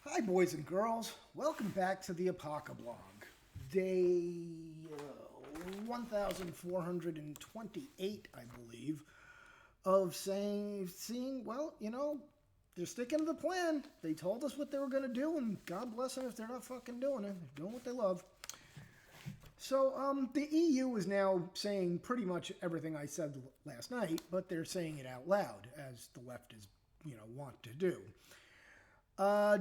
Hi, boys and girls. Welcome back to the Apocablog. Day 1428, I believe, of seeing, well, they're sticking to the plan. They told us what they were going to do, and God bless them if they're not fucking doing it. They're doing what they love. So, the EU is now saying pretty much everything I said last night, but they're saying it out loud, as the left is, want to do.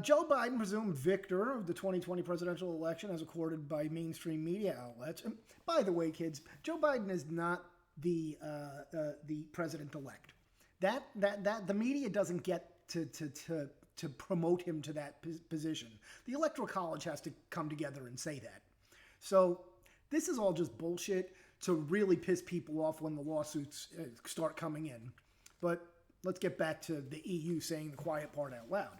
Joe Biden presumed victor of the 2020 presidential election as recorded by mainstream media outlets. And by the way, kids, Joe Biden is not the president-elect. That the media doesn't get to promote him to that position. The Electoral College has to come together and say that. So this is all just bullshit to really piss people off when the lawsuits start coming in. But let's get back to the EU saying the quiet part out loud.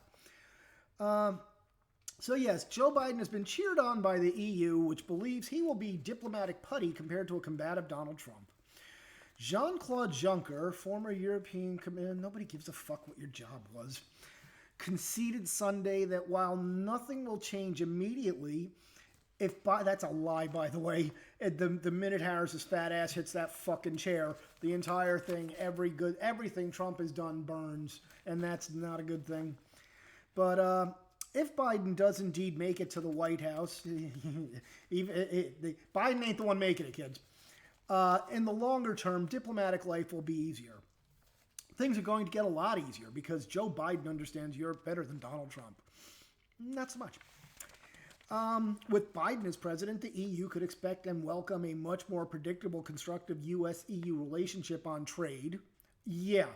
So yes, Joe Biden has been cheered on by the EU, which believes he will be diplomatic putty compared to a combative Donald Trump. Jean-Claude Juncker, former European commander, nobody gives a fuck what your job was, conceded Sunday that while nothing will change immediately, that's a lie, by the way. The minute Harris's fat ass hits that fucking chair, the entire thing, everything Trump has done burns, and that's not a good thing. But if Biden does indeed make it to the White House, Biden ain't the one making it, kids. In the longer term, diplomatic life will be easier. Things are going to get a lot easier because Joe Biden understands Europe better than Donald Trump. Not so much. With Biden as president, the EU could expect and welcome a much more predictable, constructive U.S.-EU relationship on trade. Yeah.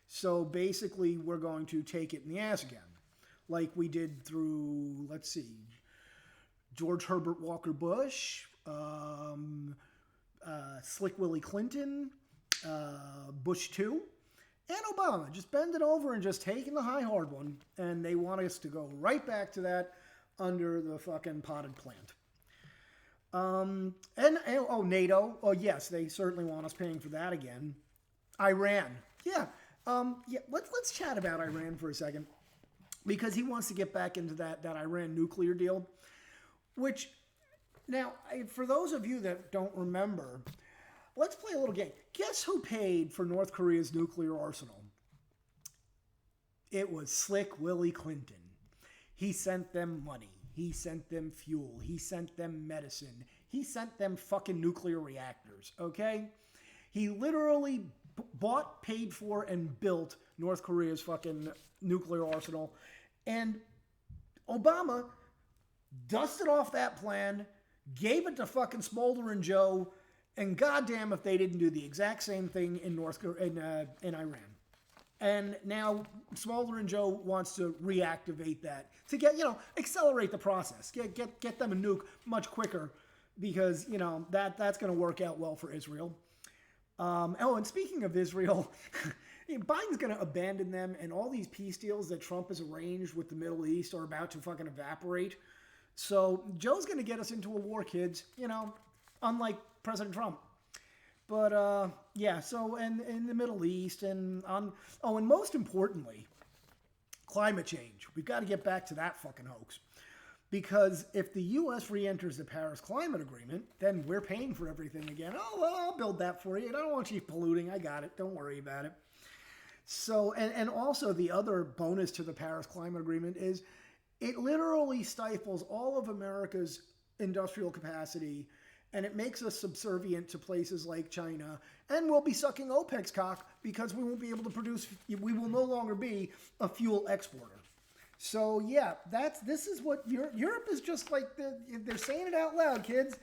So basically, we're going to take it in the ass again. Like we did through, let's see, George Herbert Walker Bush, Slick Willie Clinton, Bush 2, and Obama. Just bend it over and just taking the high hard one. And they want us to go right back to that under the fucking potted plant. NATO. Oh, yes, they certainly want us paying for that again. Iran. Yeah. Let's chat about Iran for a second. Because he wants to get back into that Iran nuclear deal. Which, now, for those of you that don't remember, let's play a little game. Guess who paid for North Korea's nuclear arsenal? It was Slick Willie Clinton. He sent them money. He sent them fuel. He sent them medicine. He sent them fucking nuclear reactors, okay? He literally bought, paid for, and built North Korea's fucking nuclear arsenal. And Obama dusted off that plan, gave it to fucking Smoldering Joe, and goddamn if they didn't do the exact same thing in Iran. And now Smoldering Joe wants to reactivate that to get, accelerate the process, get them a nuke much quicker because, that's going to work out well for Israel. And speaking of Israel, Biden's going to abandon them, and all these peace deals that Trump has arranged with the Middle East are about to fucking evaporate. So Joe's going to get us into a war, kids, unlike President Trump. But, so in the Middle East and most importantly, climate change. We've got to get back to that fucking hoax. Because if the U.S. re-enters the Paris Climate Agreement, then we're paying for everything again. Oh, well, I'll build that for you. I don't want you polluting. I got it. Don't worry about it. So, and also the other bonus to the Paris Climate Agreement is it literally stifles all of America's industrial capacity, and it makes us subservient to places like China, and we'll be sucking OPEC's cock because we won't be able to produce, we will no longer be a fuel exporter. So yeah, this is what Europe is just like, they're saying it out loud, kids.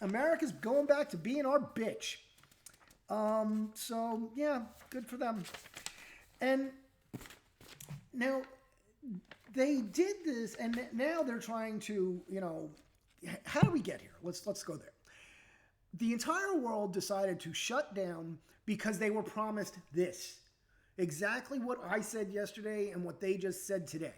America's going back to being our bitch. So yeah, good for them. And now they did this, and now they're trying to, how do we get here? Let's go there. The entire world decided to shut down because they were promised this. Exactly what I said yesterday and what they just said today.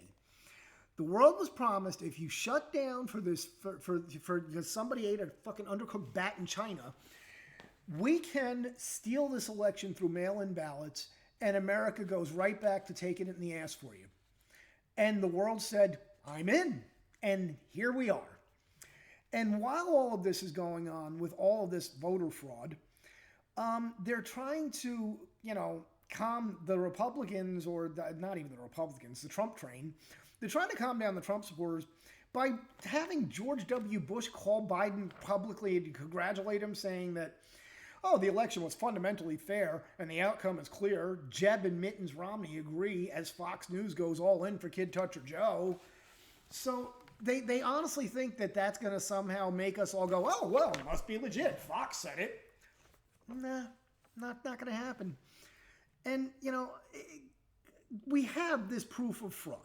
The world was promised if you shut down for this, for because somebody ate a fucking undercooked bat in China, we can steal this election through mail-in ballots, and America goes right back to taking it in the ass for you. And the world said, I'm in. And here we are. And while all of this is going on with all of this voter fraud, they're trying to, calm the Republicans, or not even the Republicans, the Trump train. They're trying to calm down the Trump supporters by having George W. Bush call Biden publicly to congratulate him, saying that, oh, the election was fundamentally fair and the outcome is clear. Jeb and Mittens Romney agree as Fox News goes all in for Kid Toucher Joe. So they honestly think that that's going to somehow make us all go, oh, well, it must be legit. Fox said it. Nah, not going to happen. And, we have this proof of fraud.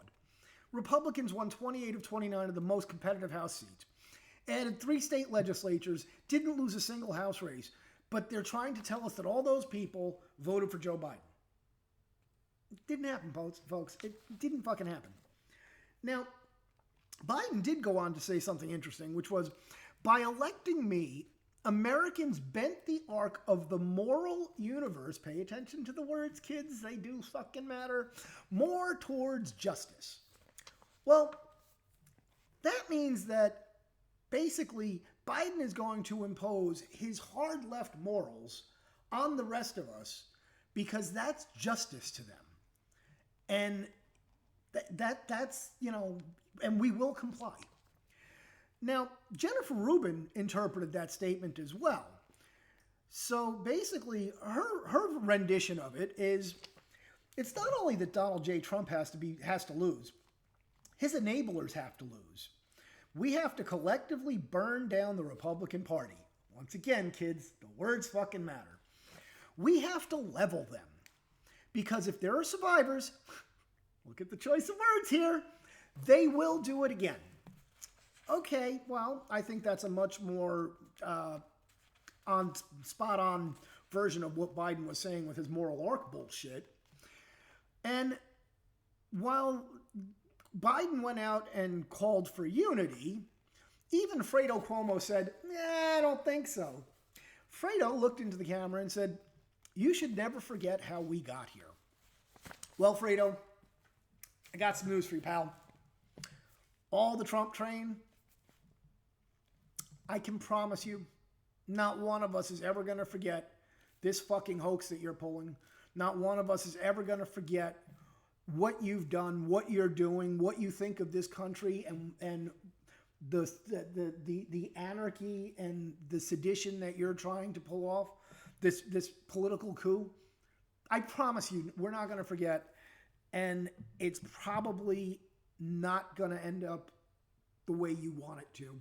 Republicans won 28 of 29 of the most competitive House seats, added 3 state legislatures, didn't lose a single House race, but they're trying to tell us that all those people voted for Joe Biden. It didn't happen, folks. It didn't fucking happen. Now, Biden did go on to say something interesting, which was, by electing me, Americans bent the arc of the moral universe, pay attention to the words, kids, they do fucking matter, more towards justice. Well, that means that basically Biden is going to impose his hard left morals on the rest of us because that's justice to them. And that's, and we will comply. Now, Jennifer Rubin interpreted that statement as well. So basically, her rendition of it is, it's not only that Donald J. Trump has to lose, his enablers have to lose. We have to collectively burn down the Republican Party. Once again, kids, the words fucking matter. We have to level them. Because if there are survivors, look at the choice of words here, they will do it again. Okay, well, I think that's a much more spot-on version of what Biden was saying with his moral arc bullshit. And while Biden went out and called for unity, even Fredo Cuomo said, I don't think so. Fredo looked into the camera and said, you should never forget how we got here. Well, Fredo, I got some news for you, pal. All the Trump train, I can promise you, not one of us is ever going to forget this fucking hoax that you're pulling. Not one of us is ever going to forget what you've done, what you're doing, what you think of this country, and the anarchy and the sedition that you're trying to pull off, this political coup. I promise you, we're not going to forget, and it's probably not going to end up the way you want it to.